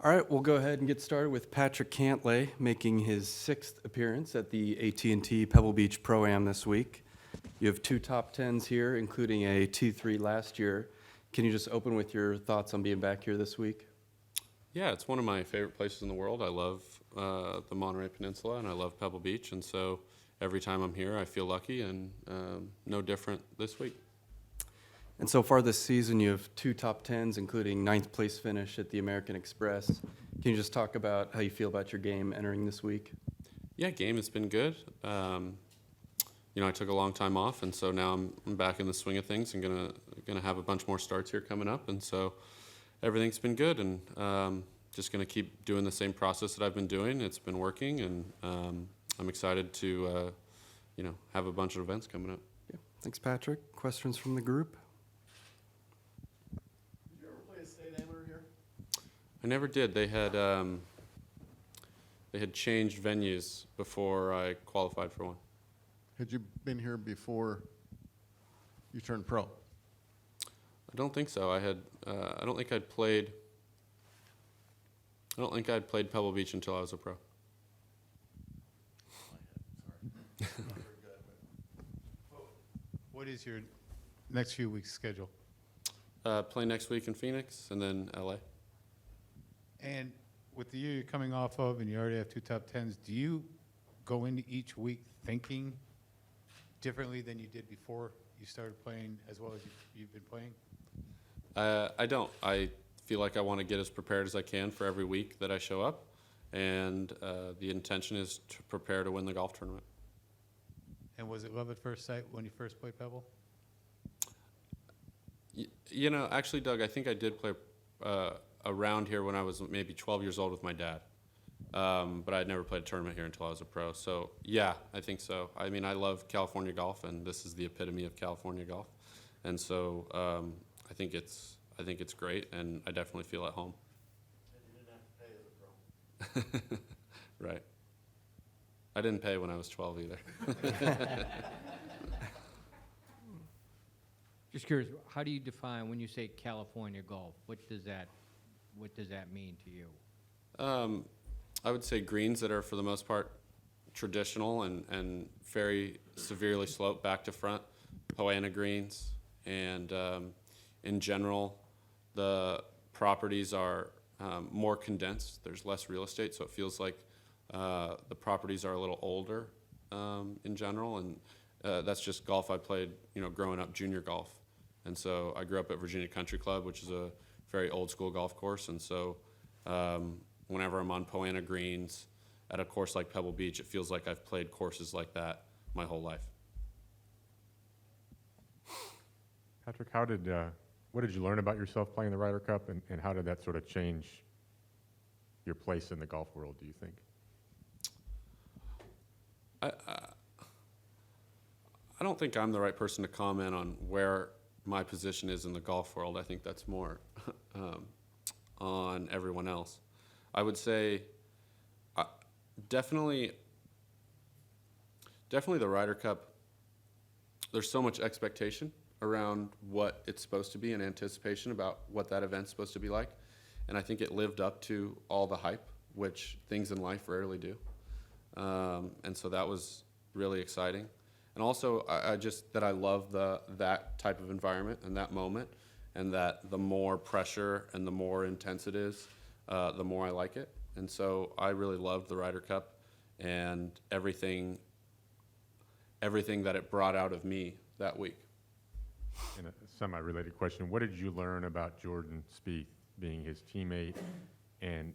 All right, we'll go ahead and get started with Patrick Cantlay making his sixth appearance at the AT&T Pebble Beach Pro-Am this week. You have two top tens here, including a T3 last year. Can you just open with your thoughts on being back here this week? Yeah, it's one of my favorite places in the world. I love the Monterey Peninsula, and I love Pebble Beach, and so every time I'm here, I feel lucky, and no different this week. And so far this season, you have two top tens, including ninth place finish at the American Express. Can you just talk about how you feel about your game entering this week? Yeah, game has been good. I took a long time off, and so now I'm back in the swing of things and gonna have a bunch more starts here coming up, and so everything's been good, and just gonna keep doing the same process that I've been doing. It's been working, and I'm excited to have a bunch of events coming up. Yeah. Thanks, Patrick. Questions from the group? Did you ever play a state amateur here? I never did. They had changed venues before I qualified for one. Had you been here before you turned pro? I don't think so. I don't think I'd played Pebble Beach until I was a pro. What is your next few weeks' schedule? Play next week in Phoenix and then LA. And with the year you're coming off of, and you already have two top tens, do you go into each week thinking differently than you did before you started playing as well as you've been playing? I don't. I feel like I want to get as prepared as I can for every week that I show up, and the intention is to prepare to win the golf tournament. And was it love at first sight when you first played Pebble? Actually, Doug, I think I did play around here when I was maybe 12 years old with my dad. But I'd never played a tournament here until I was a pro. So, yeah, I think so. I mean, I love California golf, and this is the epitome of California golf. And so I think it's great, and I definitely feel at home. And you didn't have to pay as a pro. Right. I didn't pay when I was 12 either. Just curious, how do you define when you say California golf? What does that mean to you? I would say greens that are, for the most part, traditional and very severely sloped back to front, Poana greens, and in general, the properties are more condensed. There's less real estate, so it feels like the properties are a little older in general, and that's just golf I played, growing up, junior golf. And so I grew up at Virginia Country Club, which is a very old school golf course, and so whenever I'm on Poana greens at a course like Pebble Beach, it feels like I've played courses like that my whole life. Patrick, what did you learn about yourself playing the Ryder Cup, and how did that sort of change your place in the golf world, do you think? I don't think I'm the right person to comment on where my position is in the golf world. I think that's more on everyone else. I would say definitely the Ryder Cup, there's so much expectation around what it's supposed to be and anticipation about what that event's supposed to be like. And I think it lived up to all the hype, which things in life rarely do. And so that was really exciting. And also, I love that type of environment and that moment, and that the more pressure and the more intense it is, the more I like it. And so I really loved the Ryder Cup and everything that it brought out of me that week. In a semi-related question, what did you learn about Jordan Spieth being his teammate, and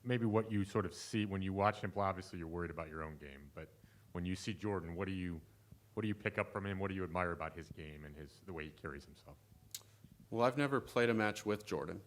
maybe what you sort of see when you watch him play? Obviously, you're worried about your own game, but when you see Jordan, what do you pick up from him? What do you admire about his game and the way he carries himself? Well, I've never played a match with Jordan.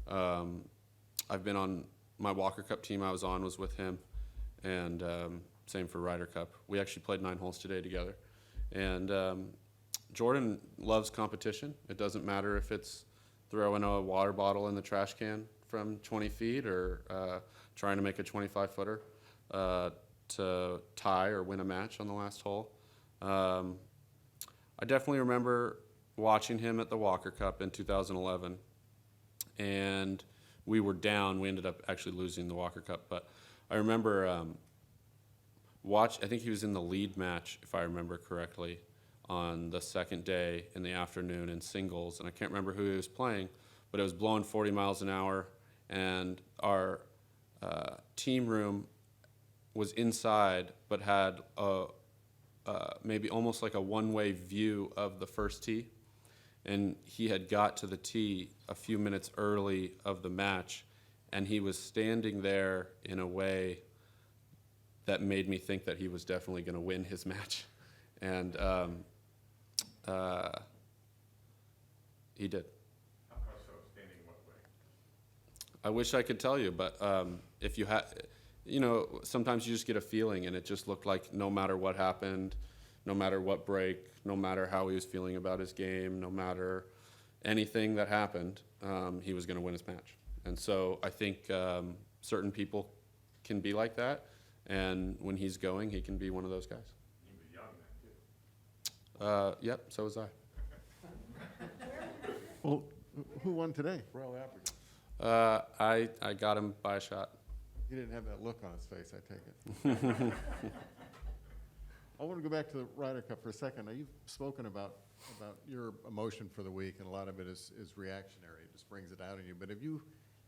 I've been on my Walker Cup team I was on was with him, and same for Ryder Cup. We actually played 9 holes today together. And Jordan loves competition. It doesn't matter if it's throwing a water bottle in the trash can from 20 feet or trying to make a 25-footer to tie or win a match on the last hole. I definitely remember watching him at the Walker Cup in 2011 and we were down. We ended up actually losing the Walker Cup. But I remember I think he was in the lead match, if I remember correctly, on the second day in the afternoon in singles. And I can't remember who he was playing, but it was blowing 40 miles an hour. And our team room was inside, but had maybe almost like a one-way view of the first tee. And he had got to the tee a few minutes early of the match, and he was standing there in a way that made me think that he was definitely going to win his match. And he did. How so? Standing what way? I wish I could tell you, but if you sometimes you just get a feeling, and it just looked like no matter what happened, no matter what break, no matter how he was feeling about his game, no matter anything that happened, he was going to win his match. And so I think certain people can be like that, and when he's going, he can be one of those guys. He was young then, too. Yep, so was I. Well, who won today? Royal Africa. I got him by a shot. He didn't have that look on his face, I take it. I want to go back to the Ryder Cup for a second. Now, you've spoken about your emotion for the week, and a lot of it is reactionary. It just brings it out in you. But have you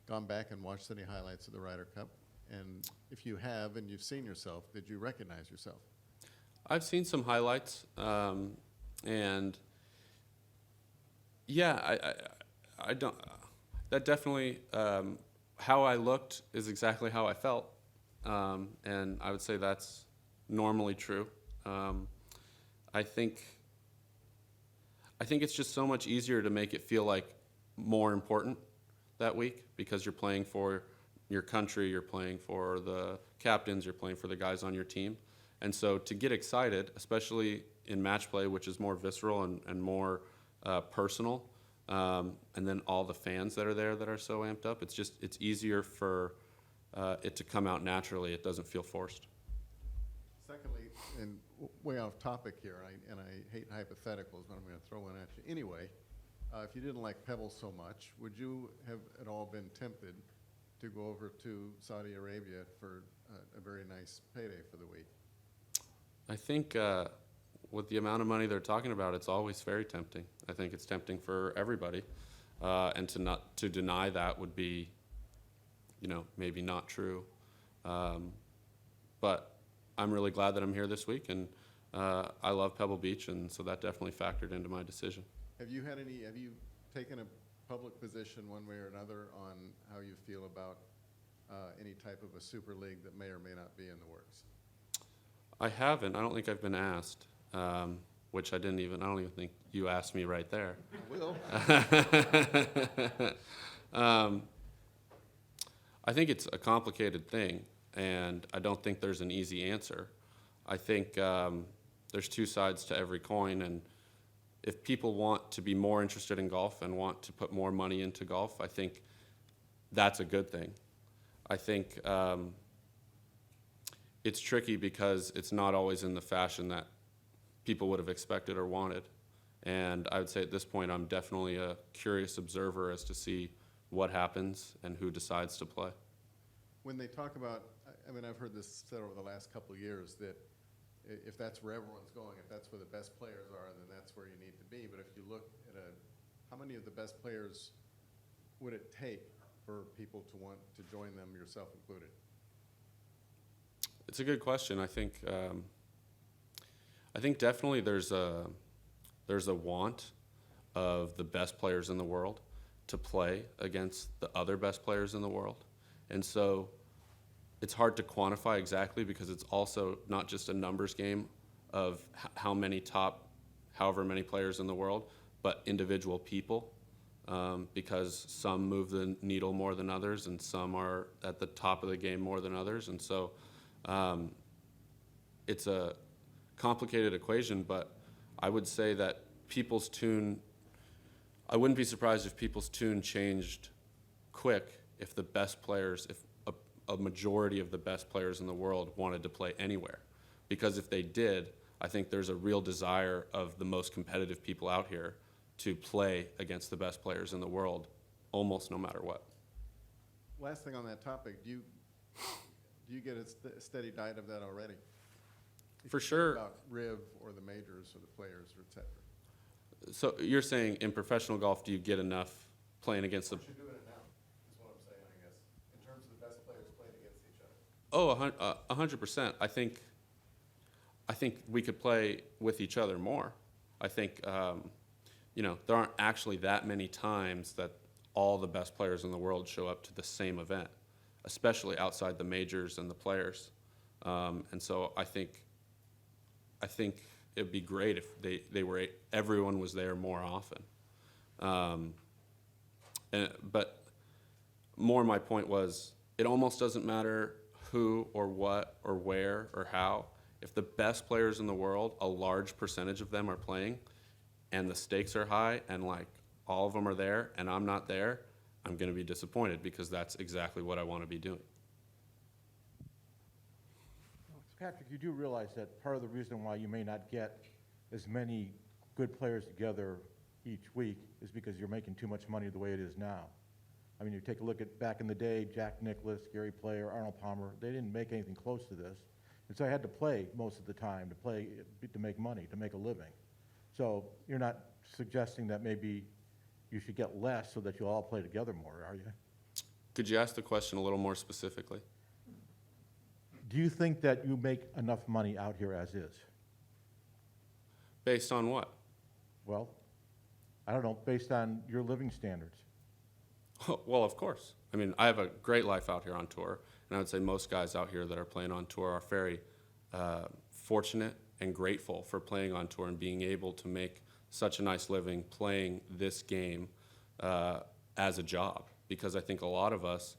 gone back and watched any highlights of the Ryder Cup? And if you have, and you've seen yourself, did you recognize yourself? I've seen some highlights, and yeah, I don't. That definitely how I looked is exactly how I felt, and I would say that's normally true. I think it's just so much easier to make it feel like more important that week because you're playing for your country, you're playing for the captains, you're playing for the guys on your team. And so to get excited, especially in match play, which is more visceral and more personal, and then all the fans that are there that are so amped up, it's easier for it to come out naturally. It doesn't feel forced. Secondly, and way off topic here, and I hate hypotheticals, but I'm going to throw one at you anyway. If you didn't like Pebble so much, would you have at all been tempted to go over to Saudi Arabia for a very nice payday for the week? I think with the amount of money they're talking about, it's always very tempting. I think it's tempting for everybody, and to deny that would be, maybe not true. But I'm really glad that I'm here this week, and I love Pebble Beach, and so that definitely factored into my decision. Have you taken a public position one way or another on how you feel about any type of a super league that may or may not be in the works? I haven't. I don't think I've been asked, which I don't even think you asked me right there. I will. I think it's a complicated thing, and I don't think there's an easy answer. I think there's two sides to every coin, and if people want to be more interested in golf and want to put more money into golf, I think that's a good thing. I think it's tricky because it's not always in the fashion that people would have expected or wanted. And I would say at this point, I'm definitely a curious observer as to see what happens and who decides to play. When they talk about, I've heard this said over the last couple of years, that if that's where everyone's going, if that's where the best players are, then that's where you need to be. But if you look at how many of the best players would it take for people to want to join them, yourself included? It's a good question. I think definitely there's a want of the best players in the world to play against the other best players in the world. And so it's hard to quantify exactly because it's also not just a numbers game of however many players in the world, but individual people, because some move the needle more than others and some are at the top of the game more than others. And so it's a complicated equation, but I would say that people's tune, I wouldn't be surprised if people's tune changed quick if the best players, if a majority of the best players in the world wanted to play anywhere. Because if they did, I think there's a real desire of the most competitive people out here to play against the best players in the world almost no matter what. last thing on that topic, do you get a steady diet of that already? For sure. About RIV or the majors or the players, or et cetera. So you're saying in professional golf, do you get enough playing against the? What you're doing it now, is what I'm saying, I guess, in terms of the best players playing against each other. Oh, 100%. I think we could play with each other more. I think, there aren't actually that many times that all the best players in the world show up to the same event, especially outside the majors and the players. And so I think it'd be great if everyone was there more often. But more my point was, it almost doesn't matter who or what or where or how. If the best players in the world, a large percentage of them are playing, and the stakes are high, and like all of them are there, and I'm not there, I'm going to be disappointed, because that's exactly what I want to be doing. Patrick, you do realize that part of the reason why you may not get as many good players together each week is because you're making too much money the way it is now. I mean, you take a look at back in the day, Jack Nicklaus, Gary Player, Arnold Palmer, they didn't make anything close to this. And so I had to play most of the time to make money, to make a living. So you're not suggesting that maybe you should get less so that you'll all play together more, are you? Could you ask the question a little more specifically? Do you think that you make enough money out here as is? Based on what? Well, I don't know, based on your living standards. Well, of course. I mean, I have a great life out here on tour, and I would say most guys out here that are playing on tour are very fortunate and grateful for playing on tour and being able to make such a nice living playing this game as a job, because I think a lot of us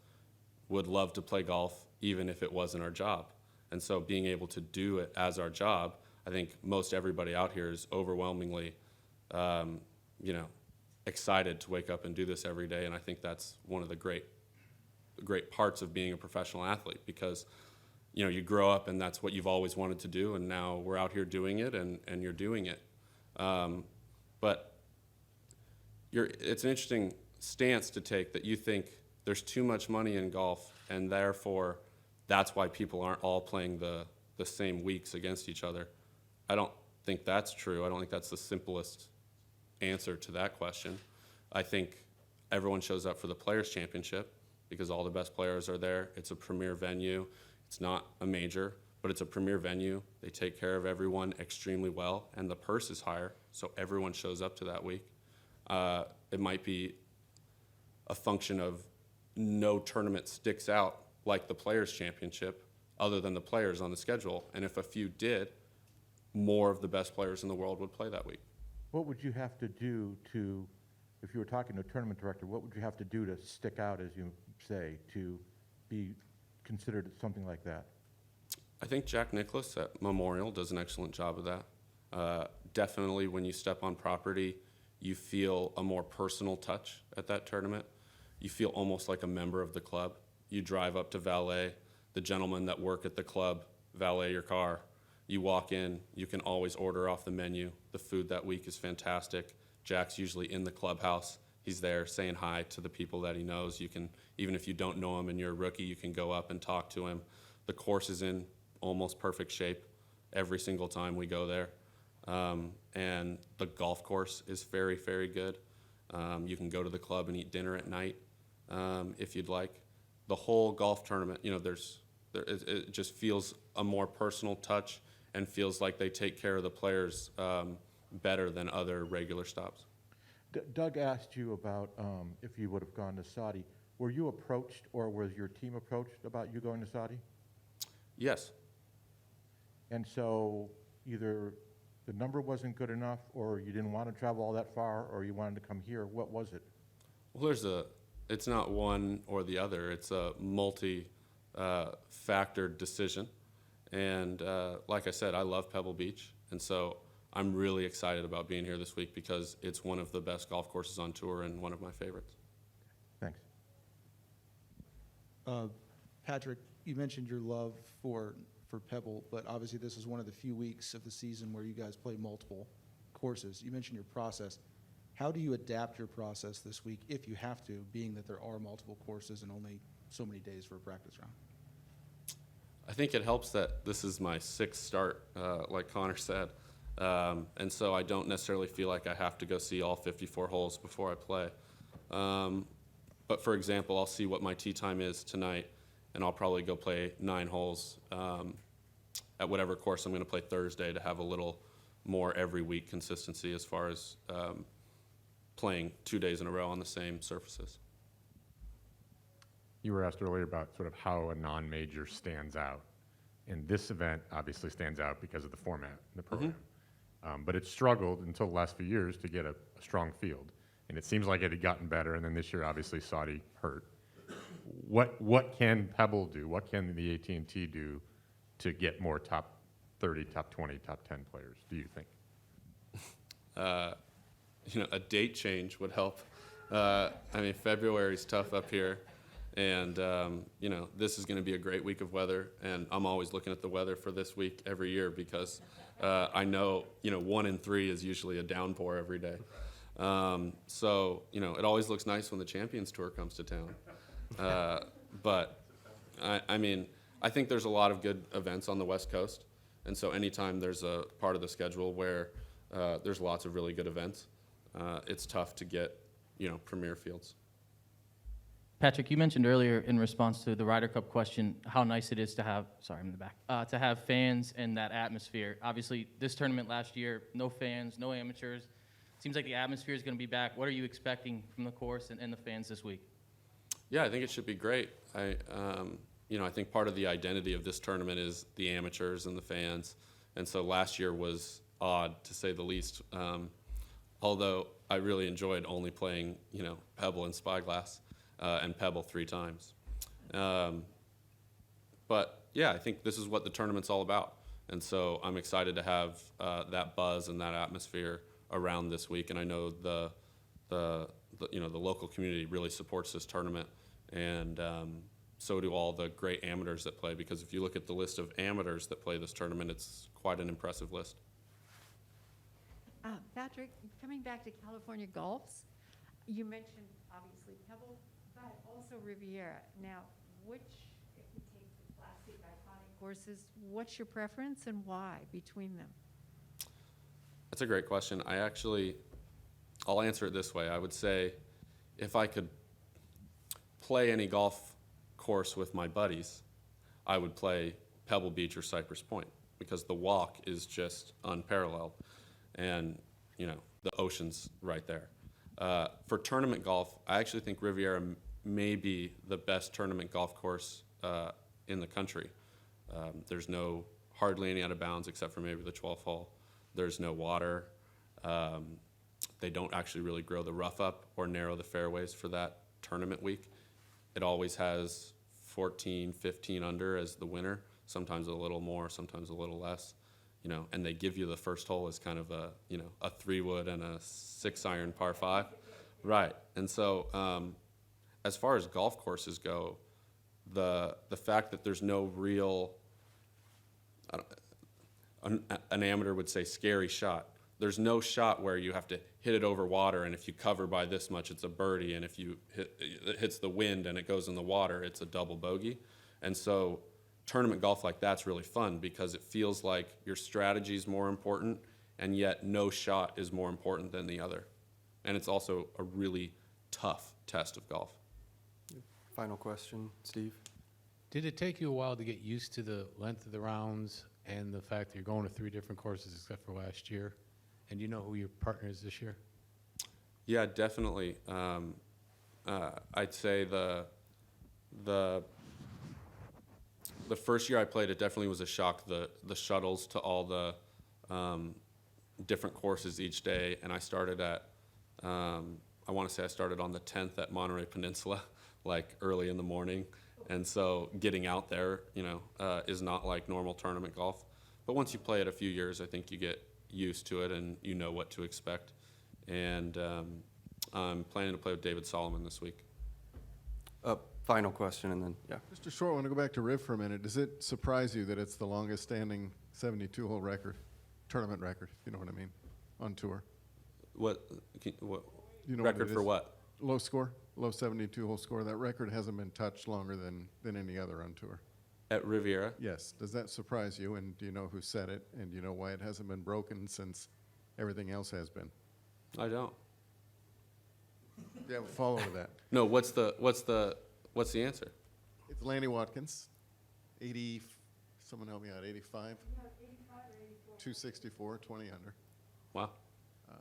would love to play golf even if it wasn't our job. And so being able to do it as our job, I think most everybody out here is overwhelmingly, excited to wake up and do this every day. And I think that's one of the great parts of being a professional athlete, because, you grow up and that's what you've always wanted to do, and now we're out here doing it, and you're doing it. But it's an interesting stance to take, that you think there's too much money in golf, and therefore that's why people aren't all playing the same weeks against each other. I don't think that's true. I don't think that's the simplest answer to that question. I think everyone shows up for the Players' Championship because all the best players are there. It's a premier venue. It's not a major, but it's a premier venue. They take care of everyone extremely well, and the purse is higher, so everyone shows up to that week. It might be a function of no tournament sticks out like the Players' Championship other than the players on the schedule, and if a few did, more of the best players in the world would play that week. What would you have to do to, if you were talking to a tournament director, what would you have to do to stick out, as you say, to be considered something like that? I think Jack Nicklaus at Memorial does an excellent job of that. Definitely when you step on property, you feel a more personal touch at that tournament. You feel almost like a member of the club. You drive up to valet. The gentlemen that work at the club valet your car. You walk in, you can always order off the menu. The food that week is fantastic. Jack's usually in the clubhouse. He's there saying hi to the people that he knows. You can, even if you don't know him and you're a rookie, you can go up and talk to him. The course is in almost perfect shape every single time we go there. And the golf course is very, very good. You can go to the club and eat dinner at night if you'd like. The whole golf tournament, it just feels a more personal touch and feels like they take care of the players better than other regular stops. Doug asked you about if you would have gone to Saudi. Were you approached, or was your team approached about you going to Saudi? Yes. And so either the number wasn't good enough, or you didn't want to travel all that far, or you wanted to come here. What was it? Well, it's not one or the other. It's a multi-factored decision. And like I said, I love Pebble Beach. And so I'm really excited about being here this week because it's one of the best golf courses on tour and one of my favorites. Thanks. Patrick, you mentioned your love for Pebble, but obviously this is one of the few weeks of the season where you guys play multiple courses. You mentioned your process. How do you adapt your process this week, if you have to, being that there are multiple courses and only so many days for a practice round? I think it helps that this is my 6th start, like Connor said. And so I don't necessarily feel like I have to go see all 54 holes before I play. But for example, I'll see what my tee time is tonight, and I'll probably go play 9 holes at whatever course I'm going to play Thursday to have a little more every week consistency as far as playing 2 days in a row on the same surfaces. You were asked earlier about sort of how a non-major stands out. And this event obviously stands out because of the format, the program. But it struggled until the last few years to get a strong field. And it seems like it had gotten better, and then this year, obviously, Saudi hurt. What can Pebble do? What can the AT&T do to get more top 30, top 20, top 10 players, do you think? A date change would help. I mean, February's tough up here. And, this is going to be a great week of weather. And I'm always looking at the weather for this week every year because I know, 1 in 3 is usually a downpour every day. So, it always looks nice when the Champions Tour comes to town. But, I think there's a lot of good events on the West Coast. And so anytime there's a part of the schedule where there's lots of really good events, it's tough to get, premier fields. Patrick, you mentioned earlier in response to the Ryder Cup question how nice it is to have, sorry, I'm in the back, to have fans and that atmosphere. Obviously, this tournament last year, no fans, no amateurs. Seems like the atmosphere is going to be back. What are you expecting from the course and the fans this week? Yeah, I think it should be great. I think part of the identity of this tournament is the amateurs and the fans. And so last year was odd, to say the least, although I really enjoyed only playing, Pebble and Spyglass. And Pebble 3 times. But yeah, I think this is what the tournament's all about. And so I'm excited to have that buzz and that atmosphere around this week. And I know the local community really supports this tournament. And so do all the great amateurs that play, because if you look at the list of amateurs that play this tournament, it's quite an impressive list. Patrick, coming back to California golfs, you mentioned obviously Pebble, but also Riviera. Now, which, if you take the classic iconic courses, what's your preference and why between them? That's a great question. I'll answer it this way. I would say if I could play any golf course with my buddies, I would play Pebble Beach or Cypress Point, because the walk is just unparalleled. And, the ocean's right there. For tournament golf, I actually think Riviera may be the best tournament golf course in the country. There's hardly any out of bounds except for maybe the 12th hole. There's no water. They don't actually really grow the rough up or narrow the fairways for that tournament week. It always has 14, 15 under as the winner, sometimes a little more, sometimes a little less. And they give you the first hole as kind of a 3-wood and a 6-iron par 5. Right. And so as far as golf courses go, the fact that there's no real, an amateur would say scary shot. There's no shot where you have to hit it over water, and if you cover by this much, it's a birdie, and if it hits the wind and it goes in the water, it's a double bogey. And so tournament golf like that's really fun because it feels like your strategy is more important, and yet no shot is more important than the other. And it's also a really tough test of golf. Final question, Steve? Did it take you a while to get used to the length of the rounds and the fact that you're going to 3 different courses except for last year? And do you know who your partner is this year? Yeah, definitely. I'd say the first year I played, it definitely was a shock, the shuttles to all the different courses each day. And I started at, I want to say I started on the 10th at Monterey Peninsula, like early in the morning. And so getting out there, is not like normal tournament golf. But once you play it a few years, I think you get used to it and you know what to expect. And I'm planning to play with David Solomon this week. Final question, and then, yeah. Just a short one to go back to Riv for a minute. Does it surprise you that it's the longest standing 72-hole record, tournament record, if you know what I mean, on tour? What You know record it for is? what? Low score? low 72-hole score. That record hasn't been touched longer than any other on tour. At Riviera, Yes. Does that surprise you? And do you know who said it? And do you know why it hasn't been broken since everything else has been? I don't. Do you have a follow to that? No, what's the answer? It's Lanny Watkins, 80, someone help me out, 85? 264, 20 under. Wow.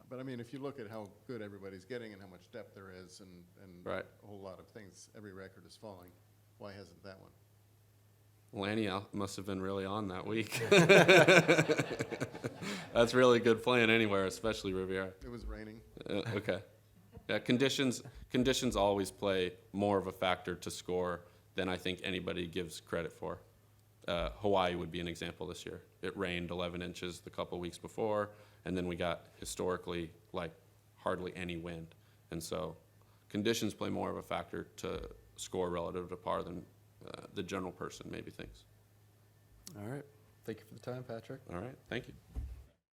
But I mean, if you look at how good everybody's getting and how much depth there is and Right. a whole lot of things, every record is falling. Why hasn't that one? Lanny must have been really on that week. That's really good playing anywhere, especially Riviera. It was raining. Okay. Yeah, conditions always play more of a factor to score than I think anybody gives credit for. Hawaii would be an example this year. It rained 11 inches the couple weeks before, and then we got historically like hardly any wind. And so conditions play more of a factor to score relative to par than the general person maybe thinks. All right. Thank you for the time, Patrick. All right, thank you.